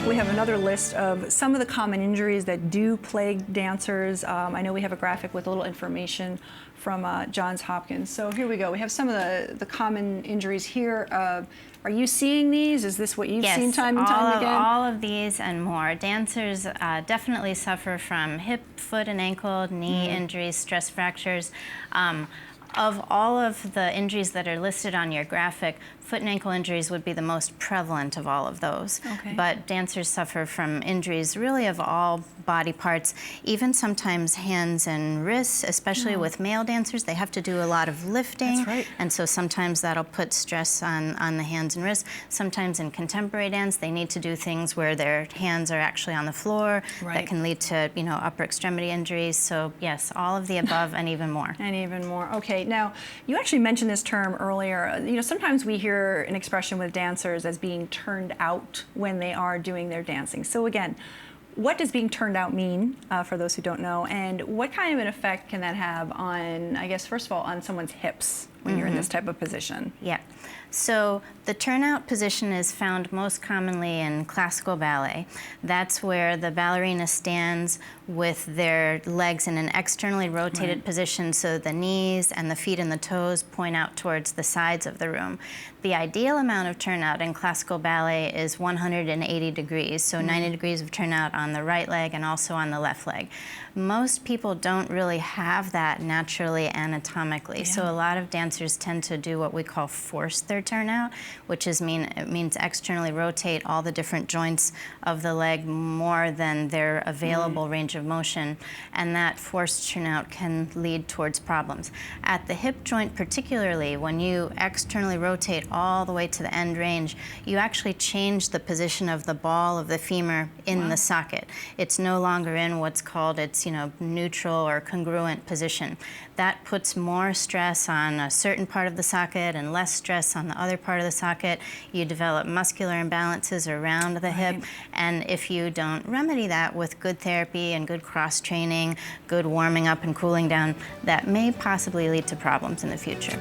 We have another list of some of the common injuries that do plague dancers. I know we have a graphic with a little information from Johns Hopkins. So here we go. We have some of the common injuries here. Are you seeing these? Is this what you've seen time and time again? All of these and more. Dancers definitely suffer from hip, foot, and ankle, knee injuries, stress fractures. Of all of the injuries that are listed on your graphic, foot and ankle injuries would be the most prevalent of all of those. Okay. But dancers suffer from injuries really of all body parts, even sometimes hands and wrists, especially with male dancers. They have to do a lot of lifting. That's right. And so sometimes that'll put stress on the hands and wrists. Sometimes in contemporary dance, they need to do things where their hands are actually on the floor. Right. That can lead to, upper extremity injuries. So yes, all of the above and even more. And even more. Okay, now you actually mentioned this term earlier. Sometimes we hear an expression with dancers as being turned out when they are doing their dancing. So again, what does being turned out mean, for those who don't know, and what kind of an effect can that have on, I guess, first of all, on someone's hips when you're in this type of position? Yeah. So the turnout position is found most commonly in classical ballet. That's where the ballerina stands with their legs in an externally rotated position, so the knees and the feet and the toes point out towards the sides of the room. The ideal amount of turnout in classical ballet is 180 degrees, so 90 degrees of turnout on the right leg and also on the left leg. Most people don't really have that naturally anatomically, so a lot of dancers tend to do what we call force their turnout, which means externally rotate all the different joints of the leg more than their available range of motion, and that forced turnout can lead towards problems. At the hip joint particularly, when you externally rotate all the way to the end range, you actually change the position of the ball of the femur in the socket. It's no longer in what's called its neutral or congruent position. That puts more stress on a certain part of the socket and less stress on the other part of the socket. You develop muscular imbalances around the hip, and if you don't remedy that with good therapy and good cross-training, good warming up and cooling down, that may possibly lead to problems in the future.